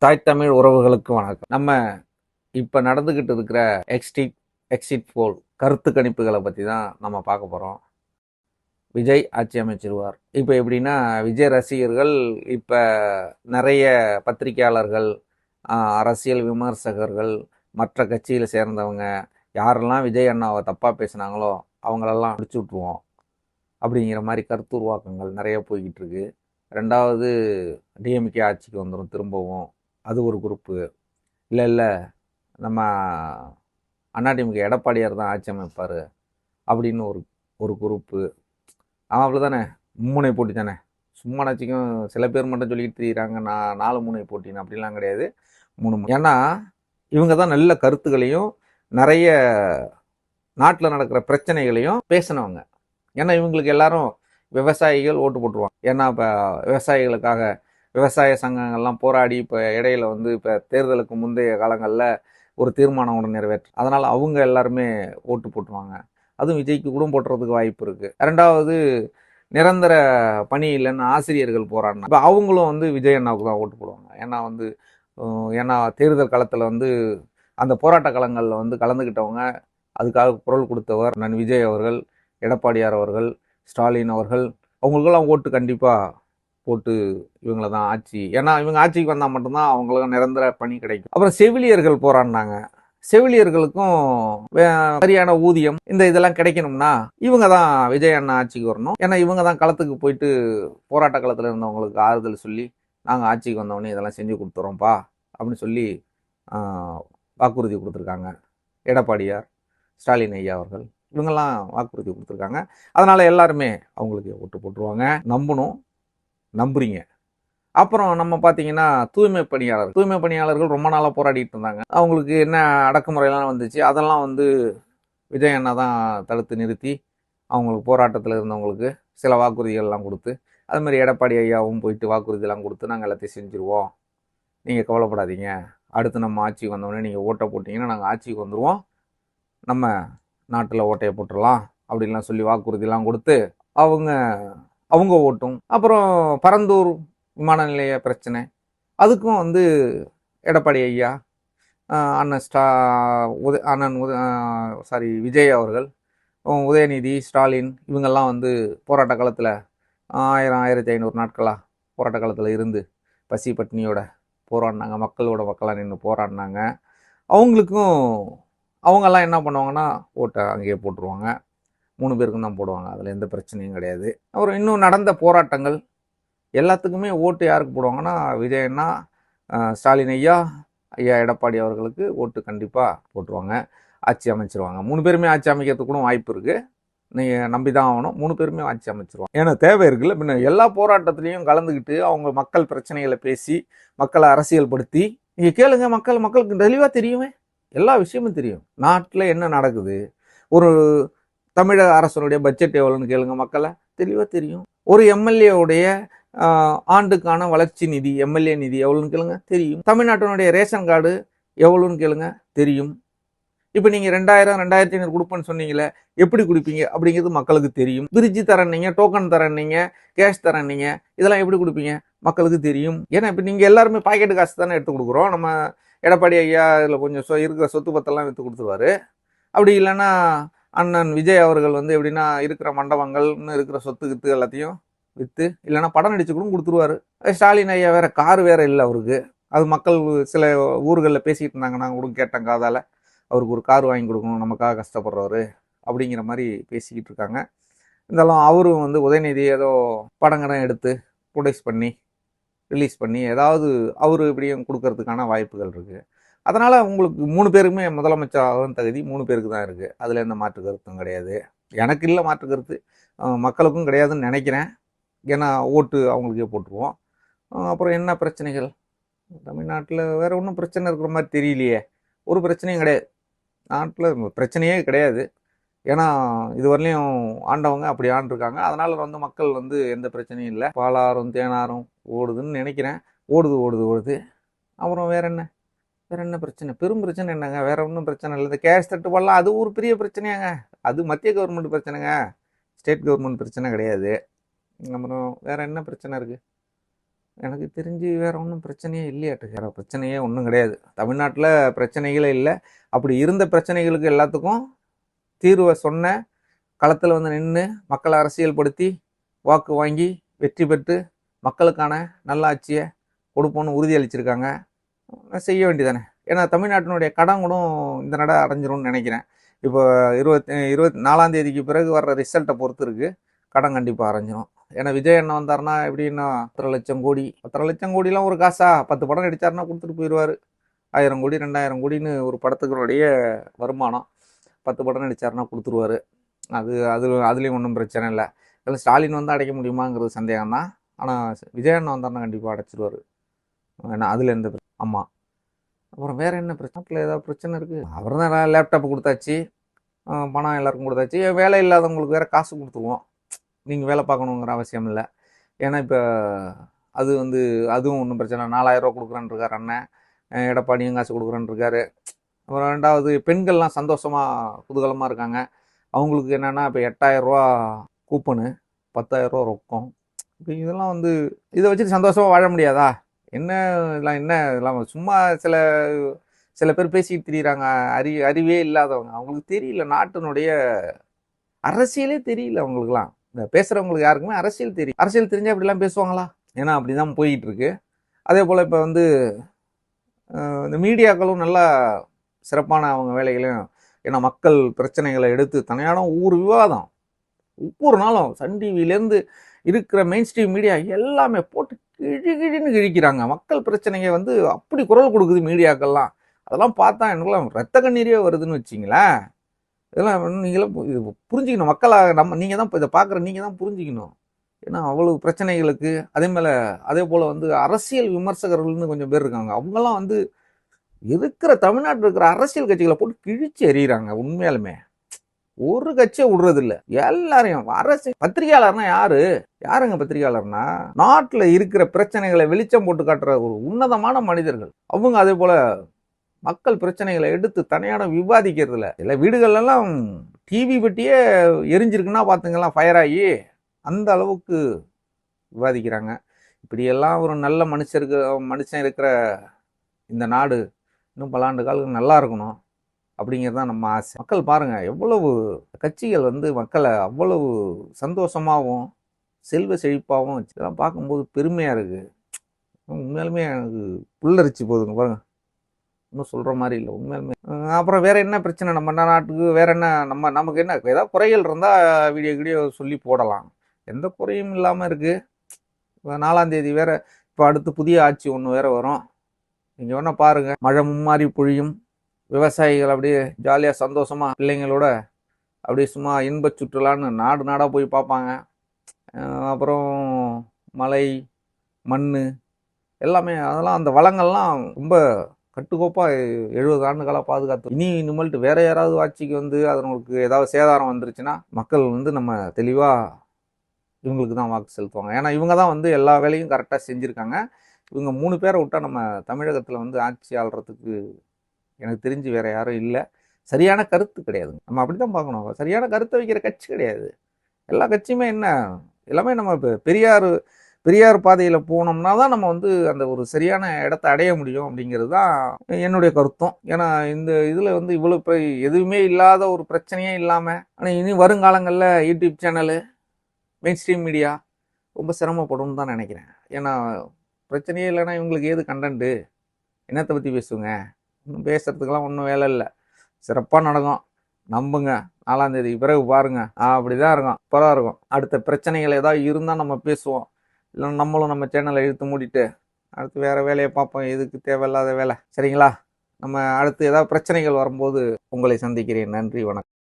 தாய் தமிழ் உறவுகளுக்கு வணக்கம். நம்ம இப்போ நடந்துக்கிட்டு இருக்கிற எக்ஸிட் போல் கருத்து கணிப்புகளை பற்றி தான் நம்ம பார்க்க போகிறோம். விஜய் ஆட்சி அமைச்சிருவார். இப்போ எப்படின்னா, விஜய் ரசிகர்கள் இப்போ நிறைய பத்திரிகையாளர்கள், அரசியல் விமர்சகர்கள், மற்ற கட்சியில் சேர்ந்தவங்க யாரெல்லாம் விஜய் அண்ணாவை தப்பாக பேசுனாங்களோ அவங்களெல்லாம் அடிச்சு விட்ருவோம் அப்படிங்கிற மாதிரி கருத்து உருவாக்கங்கள் நிறைய போய்கிட்டு இருக்கு. ரெண்டாவது, டிஎம்கே ஆட்சிக்கு வந்துடும் திரும்பவும், அது ஒரு குரூப்பு. இல்லை நம்ம அதிமுக எடப்பாடியார் தான் ஆட்சி அமைப்பார் அப்படின்னு ஒரு குரூப்பு. அவன் அப்படி தானே, மும்முனை போட்டி தானே. சும்மா நச்சுக்கும் சில பேர் மட்டும் சொல்லிக்கிட்டு தெரியுறாங்க நான் 4 முனை போட்டின்னு. அப்படிலாம் கிடையாது, 3. ஏன்னா இவங்க தான் நல்ல கருத்துக்களையும் நிறைய நாட்டில் நடக்கிற பிரச்சனைகளையும் பேசினவங்க. ஏன்னா இவங்களுக்கு எல்லாரும் விவசாயிகள் ஓட்டு போட்டுருவாங்க. ஏன்னா இப்போ விவசாயிகளுக்காக விவசாய சங்கங்கள்லாம் போராடி இப்போ இடையில இப்போ தேர்தலுக்கு முந்தைய காலங்களில் ஒரு தீர்மானம் ஒன்று நிறைவேற்று. அதனால் அவங்க எல்லாருமே ஓட்டு போட்டுருவாங்க. அதுவும் விஜய்க்கு கூட போட்டுறதுக்கு வாய்ப்பு இருக்குது. ரெண்டாவது, நிரந்தர பணி இல்லைன்னு ஆசிரியர்கள் போராடினா இப்போ அவங்களும் விஜய் அண்ணாவுக்கு தான் ஓட்டு போடுவாங்க. ஏன்னா தேர்தல் காலத்தில் அந்த போராட்ட களங்களில் கலந்துக்கிட்டவங்க, அதுக்காக குரல் கொடுத்தவர் நான் விஜய் அவர்கள், எடப்பாடியார் அவர்கள், ஸ்டாலின் அவர்கள். அவங்களுக்கெல்லாம் ஓட்டு கண்டிப்பாக போட்டு இவங்களை தான் ஆட்சி. ஏன்னா இவங்க ஆட்சிக்கு வந்தால் மட்டும்தான் அவங்களுக்கு நிரந்தர பணி கிடைக்கும். அப்புறம் செவிலியர்கள் போராடினாங்க. செவிலியர்களுக்கும் சரியான ஊதியம் இதெல்லாம் கிடைக்கணும்னா இவங்க தான் விஜய் அண்ணா ஆட்சிக்கு வரணும். ஏன்னா இவங்க தான் களத்துக்கு போயிட்டு போராட்ட களத்தில் இருந்தவங்களுக்கு ஆறுதல் சொல்லி, நாங்கள் ஆட்சிக்கு வந்தவொடனே இதெல்லாம் செஞ்சு கொடுத்துறோம்ப்பா அப்படின்னு சொல்லி வாக்குறுதி கொடுத்துருக்காங்க. எடப்பாடியார், ஸ்டாலின் ஐயா அவர்கள் இவங்கெல்லாம் வாக்குறுதி கொடுத்துருக்காங்க. அதனால் எல்லாருமே அவங்களுக்கு ஓட்டு போட்டுருவாங்க. நம்புறீங்க. அப்புறம் நம்ம பார்த்தீங்கன்னா, தூய்மை பணியாளர்கள் ரொம்ப நாளாக போராடிட்டு இருந்தாங்க. அவங்களுக்கு என்ன அடக்குமுறையெல்லாம் வந்துச்சு, அதெல்லாம் விஜய் அண்ணா தான் தடுத்து நிறுத்தி அவங்களுக்கு போராட்டத்தில் இருந்தவங்களுக்கு சில வாக்குறுதிகள்லாம் கொடுத்து, அது மாதிரி எடப்பாடி ஐயாவும் போயிட்டு வாக்குறுதியெல்லாம் கொடுத்து, நாங்கள் எல்லாத்தையும் செஞ்சுருவோம், நீங்கள் கவலைப்படாதீங்க, அடுத்து நம்ம ஆட்சிக்கு வந்தோடனே நீங்கள் ஓட்டை போட்டிங்கன்னா நாங்கள் ஆட்சிக்கு வந்துடுவோம், நம்ம நாட்டில் ஓட்டையை போட்டுடலாம் அப்படின்லாம் சொல்லி வாக்குறுதியெல்லாம் கொடுத்து அவங்க ஓட்டும். அப்புறம் பரந்தூர் விமான நிலைய பிரச்சனை, அதுக்கும் எடப்பாடி ஐயா, விஜய் அவர்கள், உதயநிதி, ஸ்டாலின் இவங்கெல்லாம் போராட்ட காலத்தில் 1500 நாட்களாக போராட்ட காலத்தில் இருந்து பசி பட்டினியோட போராடினாங்க. மக்களாக நின்று போராடினாங்க. அவங்கெல்லாம் என்ன பண்ணுவாங்கன்னா ஓட்டை அங்கேயே போட்டுருவாங்க. 3 பேருக்கும் தான் போடுவாங்க. அதில் எந்த பிரச்சனையும் கிடையாது. அப்புறம் இன்னும் நடந்த போராட்டங்கள் எல்லாத்துக்குமே ஓட்டு யாருக்கு போடுவாங்கன்னா, விஜயண்ணா, ஸ்டாலின் ஐயா, எடப்பாடி அவர்களுக்கு ஓட்டு கண்டிப்பாக போட்டுருவாங்க. ஆட்சி அமைச்சிருவாங்க. 3 பேருமே ஆட்சி அமைக்கிறதுக்கு கூட வாய்ப்பு இருக்குது. நீங்கள் நம்பி தான் ஆகணும். 3 பேருமே ஆட்சி அமைச்சிருவாங்க. ஏன்னா தேவை இருக்குல்ல. பின்ன எல்லா போராட்டத்துலேயும் கலந்துக்கிட்டு அவங்க மக்கள் பிரச்சனைகளை பேசி மக்களை அரசியல் படுத்தி நீங்கள் கேளுங்க, மக்களுக்கு தெளிவாக தெரியுமே, எல்லா விஷயமும் தெரியும். நாட்டில் என்ன நடக்குது, ஒரு தமிழக அரசனுடைய பட்ஜெட் எவ்வளோன்னு கேளுங்க, மக்களை தெளிவாக தெரியும். ஒரு எம்எல்ஏவுடைய ஆண்டுக்கான வளர்ச்சி நிதி, எம்எல்ஏ நிதி எவ்வளோன்னு கேளுங்க, தெரியும். தமிழ்நாட்டினுடைய ரேஷன் கார்டு எவ்வளோன்னு கேளுங்க, தெரியும். இப்போ நீங்கள் 2000 2500 கொடுப்பேன்னு சொன்னீங்களே, எப்படி கொடுப்பீங்க அப்படிங்கிறது மக்களுக்கு தெரியும். பிரிட்ஜு தரேன்னீங்க, டோக்கன் தரேன்னீங்க, கேஷ் தரேன்னீங்க, இதெல்லாம் எப்படி கொடுப்பீங்க மக்களுக்கு தெரியும். ஏன்னா இப்போ நீங்கள் எல்லாருமே பாக்கெட்டு காசு தானே எடுத்து கொடுக்குறோம். நம்ம எடப்பாடி ஐயா இதில் கொஞ்சம் இருக்கிற சொத்து பத்தெல்லாம் விற்று கொடுத்துருவாரு. அப்படி இல்லைன்னா அண்ணன் விஜய் அவர்கள் எப்படின்னா இருக்கிற மண்டபங்கள்னு இருக்கிற சொத்து கித்து எல்லாத்தையும் விற்று, இல்லைன்னா படம் நடிச்சு கூட கொடுத்துருவாரு. ஸ்டாலின் ஐயா வேற காரு வேற இல்லை அவருக்கு. அது மக்கள் சில ஊர்களில் பேசிக்கிட்டு இருந்தாங்க, நாங்கள் கூட கேட்டேன் காதால், அவருக்கு ஒரு கார் வாங்கி கொடுக்கணும், நமக்காக கஷ்டப்படுறவர் அப்படிங்கிற மாதிரி பேசிக்கிட்டு இருக்காங்க. இருந்தாலும் அவரும் உதயநிதி ஏதோ படங்கடம் எடுத்து ப்ரொடியூஸ் பண்ணி ரிலீஸ் பண்ணி ஏதாவது அவர் இப்படியும் கொடுக்கறதுக்கான வாய்ப்புகள் இருக்குது. அதனால் உங்களுக்கு 3 பேருக்குமே முதலமைச்சர் ஆகும் தகுதி 3 பேருக்கு தான் இருக்குது. அதில் எந்த மாற்று கருத்தும் கிடையாது. எனக்கு இல்லை மாற்று கருத்து, மக்களுக்கும் கிடையாதுன்னு நினைக்கிறேன். ஏன்னா ஓட்டு அவங்களுக்கே போட்டுருவோம். அப்புறம் என்ன பிரச்சனைகள் தமிழ்நாட்டில், வேறு ஒன்றும் பிரச்சனை இருக்கிற மாதிரி தெரியலையே. ஒரு பிரச்சனையும் கிடையாது. நாட்டில் பிரச்சனையே கிடையாது. ஏன்னா இதுவரையிலையும் ஆண்டவங்க அப்படி ஆண்டிருக்காங்க. அதனால் மக்கள் எந்த பிரச்சனையும் இல்லை. பாலாறும் தேனாரும் ஓடுதுன்னு நினைக்கிறேன். ஓடுது. அப்புறம் வேற என்ன பிரச்சனை, பெரும் பிரச்சனை என்னங்க, வேற ஒன்றும் பிரச்சனை இல்லை. இந்த கேஷ் தட்டுப்பாடெல்லாம் அது ஒரு பெரிய பிரச்சனையாங்க. அது மத்திய கவர்மெண்ட் பிரச்சனைங்க, ஸ்டேட் கவர்மெண்ட் பிரச்சனை கிடையாது. அப்புறம் வேற என்ன பிரச்சனை இருக்குது, எனக்கு தெரிஞ்சு வேற ஒன்றும் பிரச்சனையே இல்லையாட்டு. வேற பிரச்சனையே ஒன்றும் கிடையாது. தமிழ்நாட்டில் பிரச்சனைகளே இல்லை. அப்படி இருந்த பிரச்சனைகளுக்கு எல்லாத்துக்கும் தீர்வை சொன்ன, களத்தில் வந்து நின்று மக்களை அரசியல்படுத்தி வாக்கு வாங்கி வெற்றி பெற்று மக்களுக்கான நல்ல ஆட்சியை கொடுப்போன்னு உறுதியளிச்சிருக்காங்க. செய்ய வேண்டியதானே. ஏன்னா தமிழ்நாட்டினுடைய கடன் கூட இந்த நட அடைஞ்சிரும்னு நினைக்கிறேன். இப்போ 24ஆம் தேதிக்கு பிறகு வர்ற ரிசல்ட்டை பொறுத்து இருக்குது. கடன் கண்டிப்பாக அரைஞ்சிரும். ஏன்னா விஜய் அண்ணன் வந்தாருன்னா எப்படின்னா 10 லட்சம் கோடி 10 லட்சம் கோடிலாம் ஒரு காசா? 10 படம் நடிச்சாருன்னா கொடுத்துட்டு போயிடுவார். 1000 கோடி 2000 கோடின்னு ஒரு படத்துக்குடைய வருமானம். 10 படம் நடிச்சாருன்னா கொடுத்துருவாரு. அதுலேயும் ஒன்றும் பிரச்சனை இல்லை. இதில் ஸ்டாலின் வந்து அடைக்க முடியுமாங்கிறது சந்தேகம் தான். ஆனால் விஜய் அண்ணன் வந்தாருன்னா கண்டிப்பாக அடைச்சிருவார். ஏன்னா அதில் எந்த ஆமாம். அப்புறம் வேறு என்ன பிரச்சனை? ஏதாவது பிரச்சனை இருக்குது? அவர் தான் லேப்டாப் கொடுத்தாச்சு, பணம் எல்லாருக்கும் கொடுத்தாச்சு. வேலை இல்லாதவங்களுக்கு வேறு காசு கொடுத்துருவோம். நீங்கள் வேலை பார்க்கணுங்கிற அவசியம் இல்லை. ஏன்னா இப்போ அது வந்து அதுவும் ஒன்றும் பிரச்சனை. 4000 ரூபா கொடுக்குறேன்னு இருக்கார் அண்ணன். எடப்பாடியும் காசு கொடுக்குறேன்னு இருக்காரு. அப்புறம் 2வது பெண்கள்லாம் சந்தோஷமாக குதூகலமாக இருக்காங்க. அவங்களுக்கு என்னென்னா இப்போ 8000 ரூபா கூப்பனு, 10,000 ரூபா ரொக்கம். இப்போ இதெல்லாம் வந்து இதை வச்சுட்டு சந்தோஷமாக வாழ முடியாதா? இதெல்லாம் சும்மா சில பேர் பேசிக்கிட்டு திரியிறாங்க. அறிவே இல்லாதவங்க. அவங்களுக்கு தெரியல, நாட்டினுடைய அரசியலே தெரியல அவங்களுக்குலாம். இந்த பேசுகிறவங்களுக்கு யாருக்குமே அரசியல் தெரியும். அரசியல் தெரிஞ்சால் அப்படிலாம் பேசுவாங்களா? ஏன்னா அப்படி தான் போயிட்டு இருக்கு. அதே போல் இப்போ வந்து இந்த மீடியாக்களும் நல்லா சிறப்பான அவங்க வேலைகளையும், ஏன்னா மக்கள் பிரச்சனைகளை எடுத்து தனியான ஒவ்வொரு விவாதம் ஒவ்வொரு நாளும் சன் டிவிலேருந்து இருக்கிற மெயின் ஸ்ட்ரீம் மீடியா எல்லாமே போட்டு கிழின்னு கிழிக்கிறாங்க. மக்கள் பிரச்சனையை வந்து அப்படி குரல் கொடுக்குது மீடியாக்கள்லாம். அதெல்லாம் பார்த்தா எனக்குலாம் ரத்த கண்ணீரே வருதுன்னு வச்சிங்களேன். இதெல்லாம் நீங்களாம் இது புரிஞ்சுக்கணும். மக்களாக நீங்கள் தான் இப்போ இதை பார்க்குற நீங்கள் தான் புரிஞ்சுக்கணும். ஏன்னா அவ்வளவு பிரச்சனைகளுக்கு அதே போல் வந்து அரசியல் விமர்சகர்கள்னு கொஞ்சம் பேர் இருக்காங்க. அவங்கெல்லாம் வந்து இருக்கிற தமிழ்நாட்டில் இருக்கிற அரசியல் கட்சிகளை போட்டு கிழிச்சு எறிகிறாங்க. உண்மையாலுமே ஒரு கட்சியை விடுறது இல்லை. எல்லாரையும் அரசியல் பத்திரிகையாளர்னா யாருங்க பத்திரிகையாளர்னா நாட்டில் இருக்கிற பிரச்சனைகளை வெளிச்சம் போட்டு காட்டுற ஒரு உன்னதமான மனிதர்கள் அவங்க. அதே போல மக்கள் பிரச்சனைகளை எடுத்து தனியான விவாதிக்கிறதுல இல்லை. வீடுகள்லாம் டிவி பெட்டியே எரிஞ்சிருக்குன்னா பார்த்துங்கலாம், ஃபயர் ஆகி அந்த அளவுக்கு விவாதிக்கிறாங்க. இப்படியெல்லாம் ஒரு நல்ல மனுஷன் இருக்கிற இந்த நாடு இன்னும் பல ஆண்டு காலத்துக்கு நல்லா இருக்கணும் அப்படிங்கிறது தான் நம்ம ஆசை. மக்கள் பாருங்கள், எவ்வளவு கட்சிகள் வந்து மக்களை அவ்வளவு சந்தோஷமாகவும் செல்வ செழிப்பாகவும் இதெல்லாம் பார்க்கும்போது பெருமையாக இருக்குது. உண்மையாலுமே எனக்கு புல்லரிச்சு போகுதுங்க பாருங்கள். இன்னும் சொல்கிற மாதிரி இல்லை உண்மையாலுமே. அப்புறம் வேறு என்ன பிரச்சனை நம்ம நாட்டுக்கு? வேறு என்ன நமக்கு என்ன ஏதாவது குறைகள் இருந்தால் வீடியோ சொல்லி போடலாம். எந்த குறையும் இல்லாமல் இருக்குது. 4ஆம் தேதி வேறு இப்போ அடுத்து புதிய ஆட்சி ஒன்று வேறு வரும். நீங்கள் வேணா பாருங்கள், மழை மும்மாறி பொழியும். விவசாயிகள் அப்படியே ஜாலியாக சந்தோஷமாக பிள்ளைங்களோட அப்படியே சும்மா இன்ப சுற்றுலான்னு நாடாக போய் பார்ப்பாங்க. அப்புறம் மலை மண் எல்லாமே அதெல்லாம் அந்த வளங்கள்லாம் ரொம்ப கட்டுக்கோப்பாக 70 ஆண்டுகளாக பாதுகாத்து இனிமேல்ட்டு வேற யாராவது ஆட்சிக்கு வந்து அதனுக்கு ஏதாவது சேதாரம் வந்துருச்சுன்னா மக்கள் வந்து நம்ம தெளிவாக இவங்களுக்கு தான் வாக்கு செலுத்துவாங்க. ஏன்னா இவங்க தான் வந்து எல்லா வேலையும் கரெக்டாக செஞ்சுருக்காங்க. இவங்க 3 பேரை விட்டால் நம்ம தமிழகத்தில் வந்து ஆட்சி ஆள்றதுக்கு எனக்கு தெரிஞ்சு வேறு யாரும் இல்லை. சரியான கருத்து கிடையாது. நம்ம அப்படி தான் பார்க்கணும். சரியான கருத்தை வைக்கிற கட்சி கிடையாது. எல்லா கட்சியுமே எல்லாமே நம்ம இப்போ பெரியார் பாதையில் போனோம்னா தான் நம்ம வந்து அந்த ஒரு சரியான இடத்த அடைய முடியும் அப்படிங்கிறது தான் என்னுடைய கருத்தும். ஏன்னா இந்த இதில் வந்து இவ்வளோ இப்போ எதுவுமே இல்லாத ஒரு பிரச்சனையே இல்லாமல், ஆனால் இனி வருங்காலங்களில் YouTube channel main stream media ரொம்ப சிரமப்படும் தான் நினைக்கிறேன். ஏன்னா பிரச்சனையே இல்லைன்னா இவங்களுக்கு ஏது கண்டென்ட்டு, என்னத்தை பற்றி பேசுங்க? இன்னும் பேசுறதுக்கெல்லாம் ஒன்றும் வேலை இல்லை. சிறப்பாக நடக்கும், நம்புங்க. 4ஆம் தேதிக்கு பிறகு பாருங்க, அப்படி தான் இருக்கும், சூப்பராக இருக்கும். அடுத்த பிரச்சனைகள் ஏதாவது இருந்தால் நம்ம பேசுவோம். இல்லை நம்மளும் நம்ம சேனலை இழுத்து மூடிட்டு அடுத்து வேறு வேலையை பார்ப்போம். எதுக்கு தேவையில்லாத வேலை? சரிங்களா? நம்ம அடுத்து ஏதாவது பிரச்சனைகள் வரும்போது உங்களை சந்திக்கிறேன். நன்றி, வணக்கம்.